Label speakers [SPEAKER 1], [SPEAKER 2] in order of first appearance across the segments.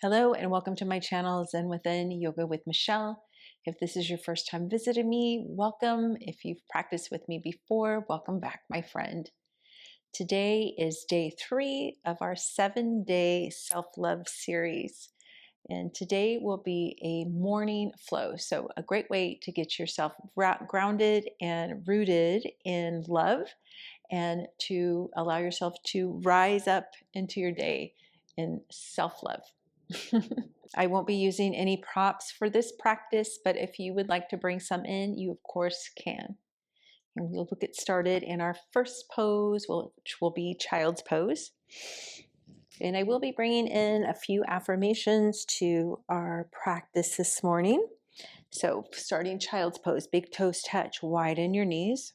[SPEAKER 1] Hello and welcome to my channel, Zen Within Yoga with Michelle. If this is your first time visiting me, welcome. If you've practiced with me before, welcome back, my friend. Today is day 3 of our 7-day self-love series. And today will be a morning flow. So a great way to get yourself grounded and rooted in love and to allow yourself to rise up into your day in self-love. I won't be using any props for this practice, but if you would like to bring some in, you of course can. And we'll get started in our first pose, which will be child's pose. And I will be bringing in a few affirmations to our practice this morning. So starting child's pose, big toes touch, widen your knees.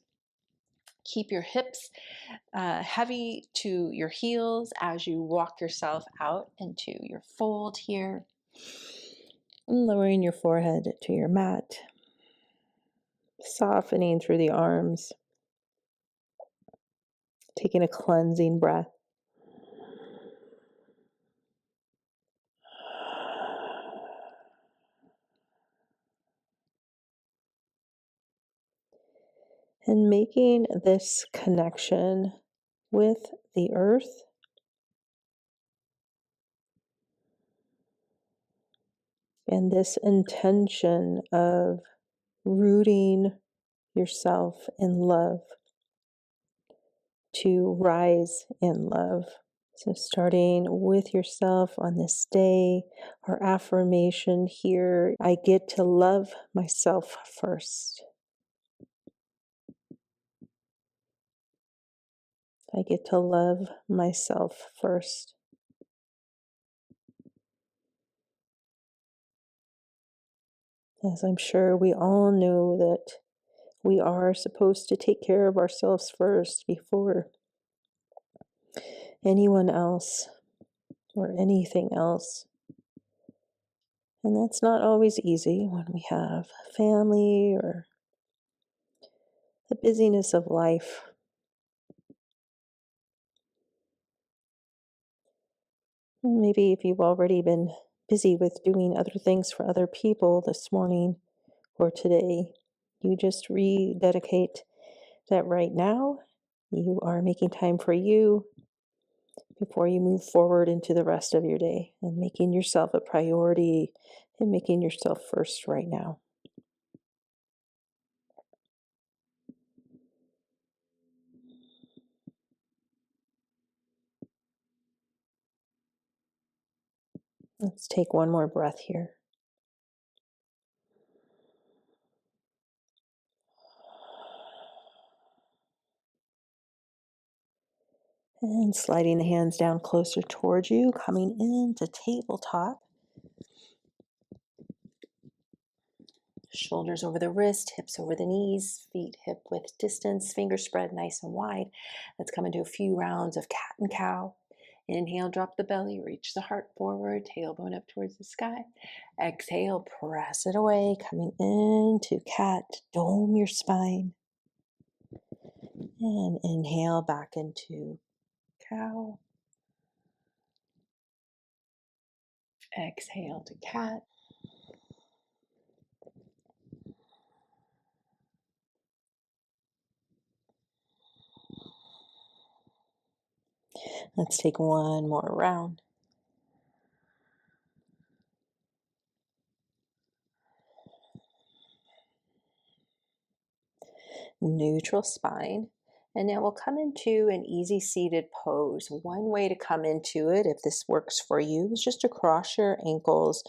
[SPEAKER 1] Keep your hips heavy to your heels as you walk yourself out into your fold here. And lowering your forehead to your mat, softening through the arms, taking a cleansing breath. And making this connection with the earth and this intention of rooting yourself in love to rise in love. So starting with yourself on this day, our affirmation here, I get to love myself first. I get to love myself first. As I'm sure we all know that we are supposed to take care of ourselves first before anyone else or anything else. And that's not always easy when we have family or the busyness of life. And maybe if you've already been busy with doing other things for other people this morning or today, you just rededicate that right now you are making time for you before you move forward into the rest of your day and making yourself a priority and making yourself first right now. Let's take one more breath here. And sliding the hands down closer towards you, coming into tabletop. Shoulders over the wrist, hips over the knees, feet hip width distance, fingers spread nice and wide. Let's come into a few rounds of cat and cow. Inhale, drop the belly, reach the heart forward, tailbone up towards the sky. Exhale, press it away, coming into cat, dome your spine. And inhale back into cow. Exhale to cat. Let's take one more round. Neutral spine. And now we'll come into an easy seated pose. One way to come into it, if this works for you, is just to cross your ankles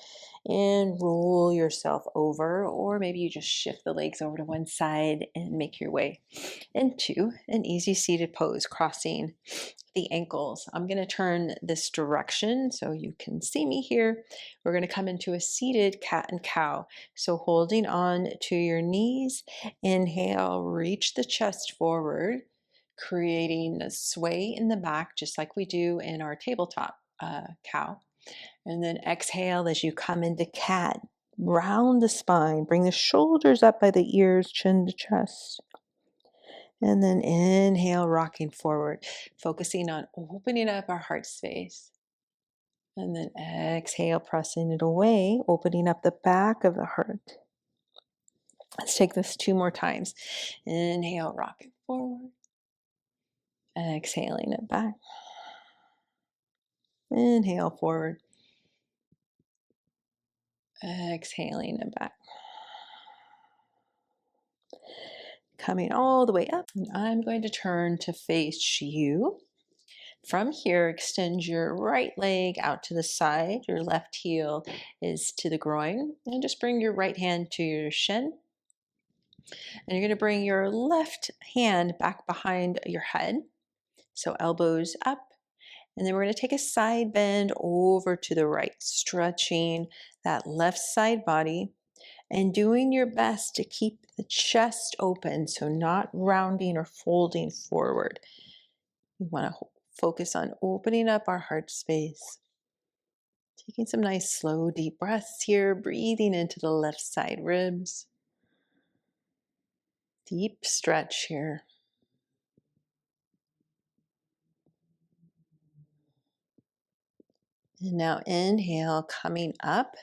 [SPEAKER 1] and roll yourself over, or maybe you just shift the legs over to one side and make your way into an easy seated pose, crossing the ankles. I'm going to turn this direction so you can see me here. We're going to come into a seated cat and cow. So holding on to your knees, inhale, reach the chest forward, creating a sway in the back, just like we do in our tabletop cow. And then exhale as you come into cat. Round the spine, bring the shoulders up by the ears, chin to chest. And then inhale, rocking forward, focusing on opening up our heart space. And then exhale, pressing it away, opening up the back of the heart. Let's take this 2 more times. Inhale, rock it forward. Exhaling it back. Inhale forward. Exhaling it back. Coming all the way up. And I'm going to turn to face you. From here, extend your right leg out to the side. Your left heel is to the groin. And just bring your right hand to your shin. And you're going to bring your left hand back behind your head. So elbows up. And then we're going to take a side bend over to the right, stretching that left side body and doing your best to keep the chest open, so not rounding or folding forward. We want to focus on opening up our heart space. Taking some nice, slow, deep breaths here, breathing into the left side ribs. Deep stretch here. And now inhale, coming up.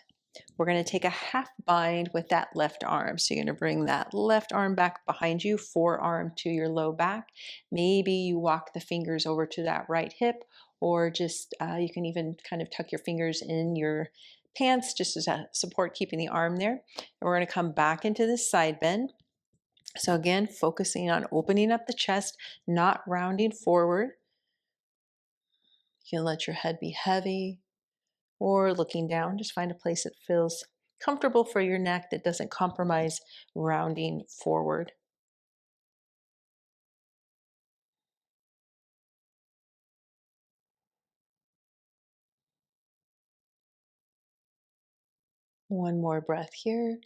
[SPEAKER 1] We're going to take a half bind with that left arm. So you're going to bring that left arm back behind you, forearm to your low back. Maybe you walk the fingers over to that right hip, or just you can even kind of tuck your fingers in your pants just as a support, keeping the arm there. And we're going to come back into this side bend. So again, focusing on opening up the chest, not rounding forward. You can let your head be heavy, or looking down. Just find a place that feels comfortable for your neck that doesn't compromise rounding forward. One more breath here.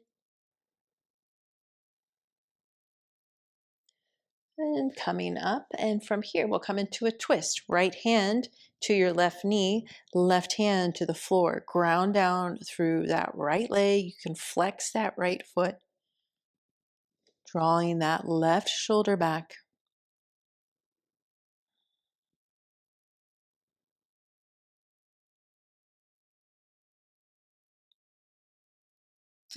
[SPEAKER 1] And coming up, and from here we'll come into a twist. Right hand to your left knee, left hand to the floor. Ground down through that right leg. You can flex that right foot, drawing that left shoulder back.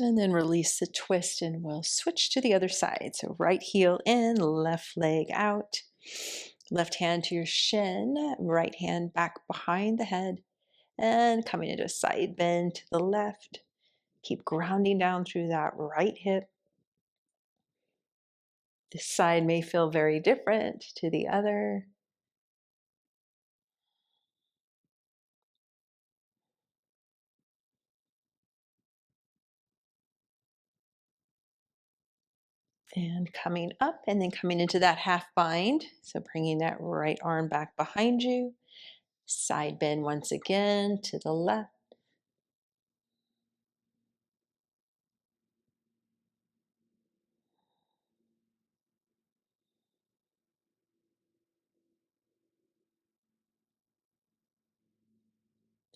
[SPEAKER 1] And then release the twist and we'll switch to the other side. So right heel in, left leg out. Left hand to your shin, right hand back behind the head. And coming into a side bend to the left. Keep grounding down through that right hip. This side may feel very different to the other. And coming up and then coming into that half bind. So bringing that right arm back behind you. Side bend once again to the left.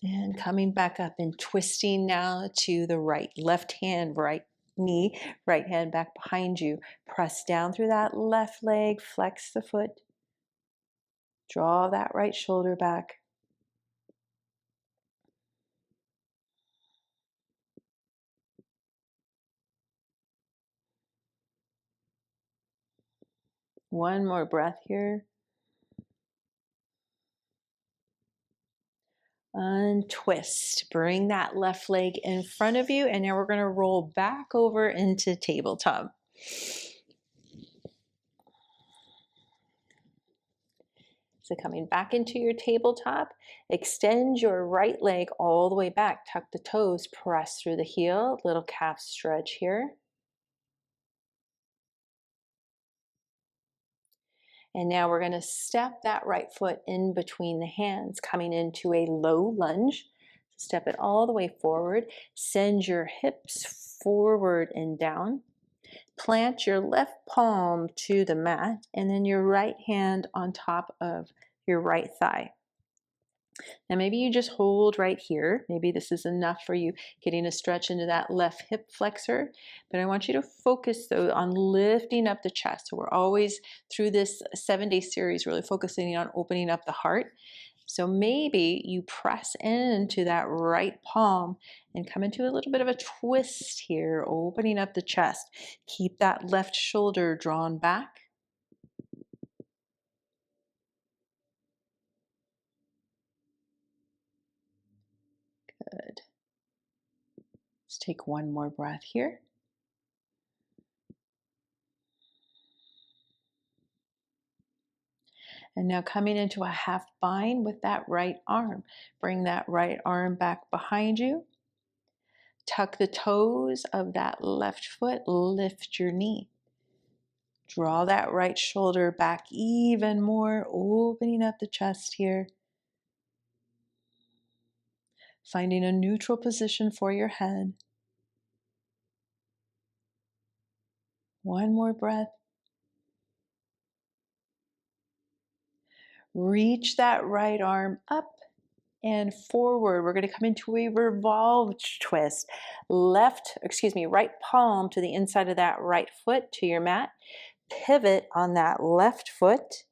[SPEAKER 1] And coming back up and twisting now to the right. Left hand, right knee, right hand back behind you. Press down through that left leg, flex the foot. Draw that right shoulder back. One more breath here. Untwist. Bring that left leg in front of you. And now we're going to roll back over into tabletop. So coming back into your tabletop, extend your right leg all the way back. Tuck the toes, press through the heel, little calf stretch here. And now we're going to step that right foot in between the hands, coming into a low lunge. Step it all the way forward. Send your hips forward and down. Plant your left palm to the mat and then your right hand on top of your right thigh. Now maybe you just hold right here. Maybe this is enough for you, getting a stretch into that left hip flexor. But I want you to focus though on lifting up the chest. So we're always through this 7-day series really focusing on opening up the heart. So maybe you press into that right palm and come into a little bit of a twist here, opening up the chest. Keep that left shoulder drawn back. Good. Let's take one more breath here. And now coming into a half bind with that right arm. Bring that right arm back behind you. Tuck the toes of that left foot. Lift your knee. Draw that right shoulder back even more, opening up the chest here. Finding a neutral position for your head. One more breath. Reach that right arm up and forward. We're going to come into a revolved twist. Right palm to the inside of that right foot to your mat. Pivot on that left foot.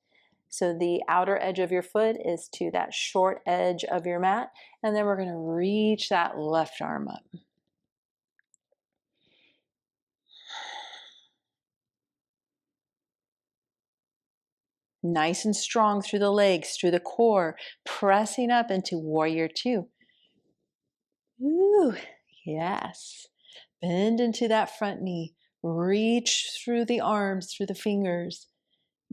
[SPEAKER 1] So the outer edge of your foot is to that short edge of your mat. And then we're going to reach that left arm up. Nice and strong through the legs, through the core, pressing up into warrior two. Ooh, yes. Bend into that front knee. Reach through the arms, through the fingers,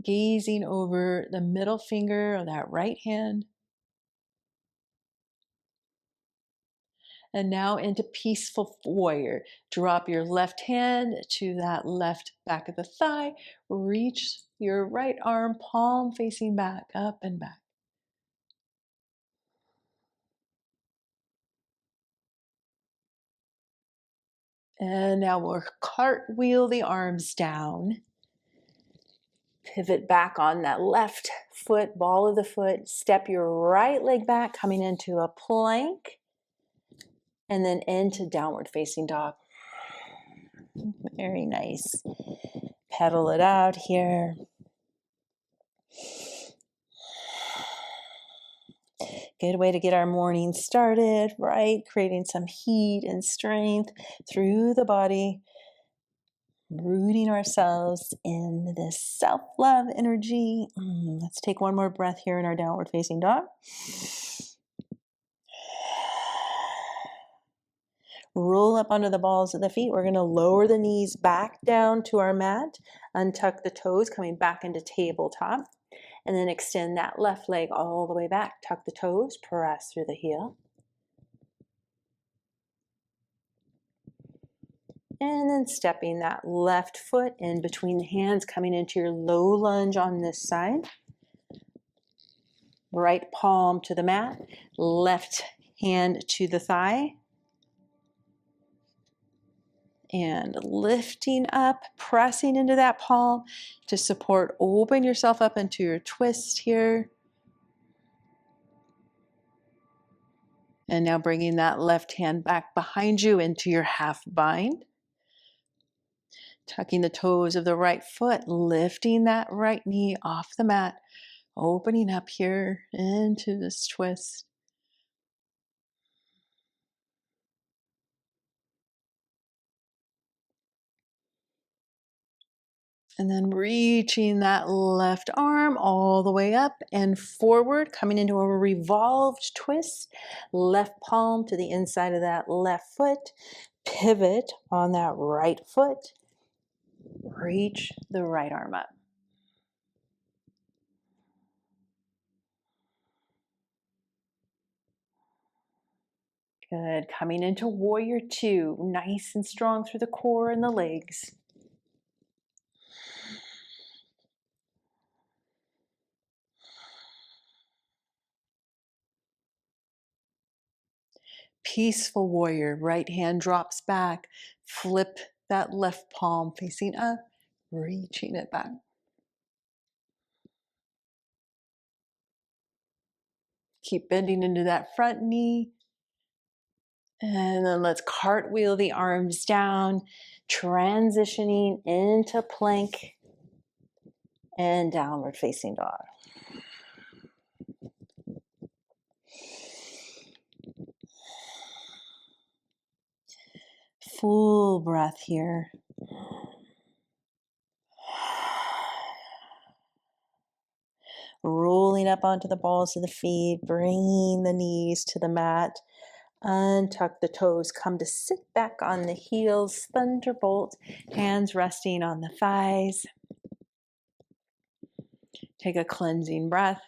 [SPEAKER 1] gazing over the middle finger of that right hand. And now into peaceful warrior. Drop your left hand to that left back of the thigh. Reach your right arm, palm facing back, up and back. And now we'll cartwheel the arms down. Pivot back on that left foot, ball of the foot. Step your right leg back, coming into a plank. And then into downward facing dog. Very nice. Pedal it out here. Good way to get our morning started, right? Creating some heat and strength through the body. Rooting ourselves in this self-love energy. Let's take one more breath here in our downward facing dog. Roll up onto the balls of the feet. We're going to lower the knees back down to our mat. Untuck the toes, coming back into tabletop. And then extend that left leg all the way back. Tuck the toes, press through the heel. And then stepping that left foot in between the hands, coming into your low lunge on this side. Right palm to the mat, left hand to the thigh. And lifting up, pressing into that palm to support. Open yourself up into your twist here. And now bringing that left hand back behind you into your half bind. Tucking the toes of the right foot, lifting that right knee off the mat, opening up here into this twist. And then reaching that left arm all the way up and forward, coming into a revolved twist. Left palm to the inside of that left foot. Pivot on that right foot. Reach the right arm up. Good. Coming into warrior two, nice and strong through the core and the legs. Peaceful warrior, right hand drops back. Flip that left palm facing up, reaching it back. Keep bending into that front knee. And then let's cartwheel the arms down, transitioning into plank and downward facing dog. full breath here. Rolling up onto the balls of the feet, bringing the knees to the mat. Untuck the toes, come to sit back on the heels, thunderbolt, hands resting on the thighs. Take a cleansing breath.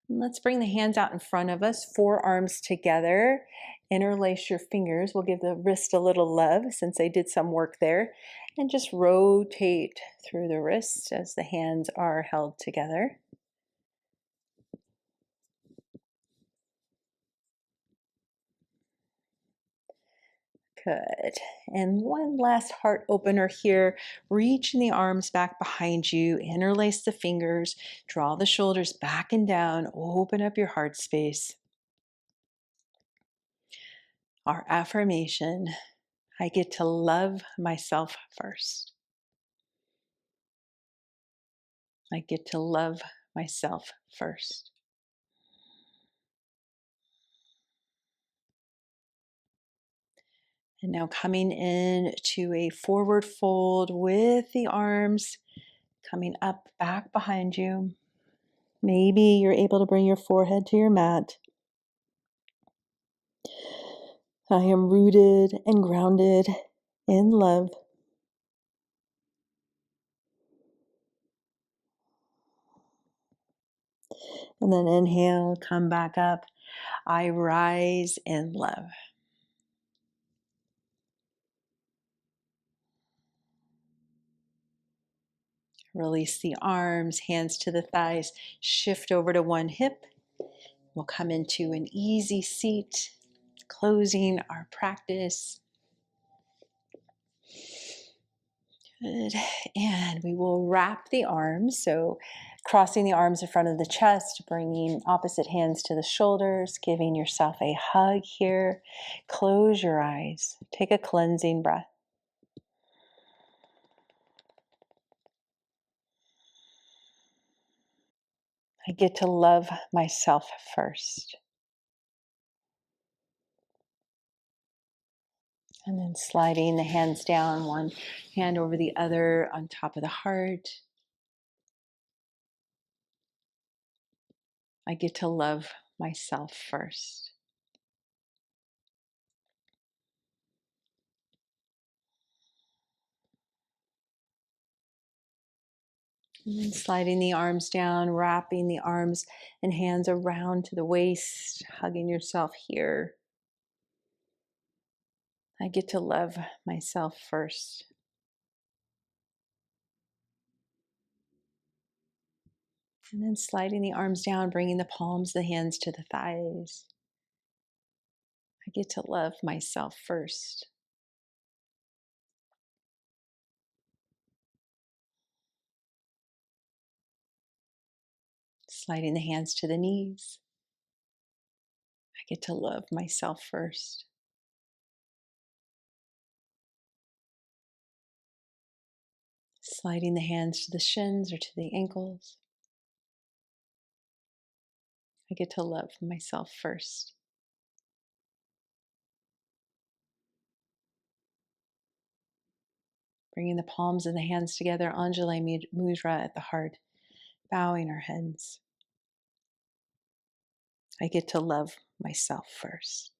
[SPEAKER 1] Let's bring the hands out in front of us, forearms together. Interlace your fingers. We'll give the wrist a little love since I did some work there. And just rotate through the wrist as the hands are held together. Good. And one last heart opener here. Reaching the arms back behind you. Interlace the fingers. Draw the shoulders back and down. Open up your heart space. Our affirmation: I get to love myself first. I get to love myself first. And now coming in to a forward fold with the arms coming up back behind you. Maybe you're able to bring your forehead to your mat. I am rooted and grounded in love. And then inhale, come back up. I rise in love. Release the arms, hands to the thighs. Shift over to one hip. We'll come into an easy seat, closing our practice. Good. And we will wrap the arms. So crossing the arms in front of the chest, bringing opposite hands to the shoulders, giving yourself a hug here. Close your eyes. Take a cleansing breath. I get to love myself first. And then sliding the hands down, one hand over the other on top of the heart. I get to love myself first. And then sliding the arms down, wrapping the arms and hands around to the waist, hugging yourself here. I get to love myself first. And then sliding the arms down, bringing the palms, the hands to the thighs. I get to love myself first. Sliding the hands to the knees. I get to love myself first. Sliding the hands to the shins or to the ankles. I get to love myself first. Bringing the palms of the hands together, Anjali Mudra at the heart, bowing our heads. I get to love myself first.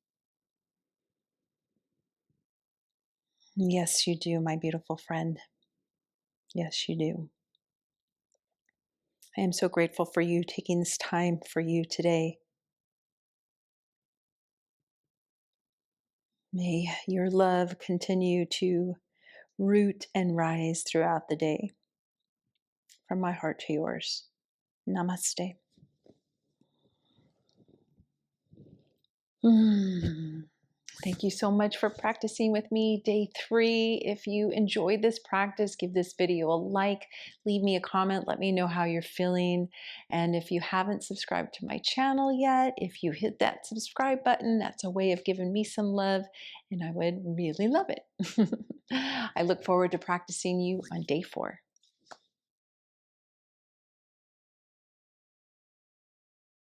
[SPEAKER 1] Yes, you do, my beautiful friend. Yes, you do. I am so grateful for you taking this time for you today. May your love continue to root and rise throughout the day. From my heart to yours. Namaste. Thank you so much for practicing with me. Day 3. If you enjoyed this practice, give this video a like, leave me a comment, let me know how you're feeling. And if you haven't subscribed to my channel yet, if you hit that subscribe button, that's a way of giving me some love, and I would really love it. I look forward to practicing you on day 4.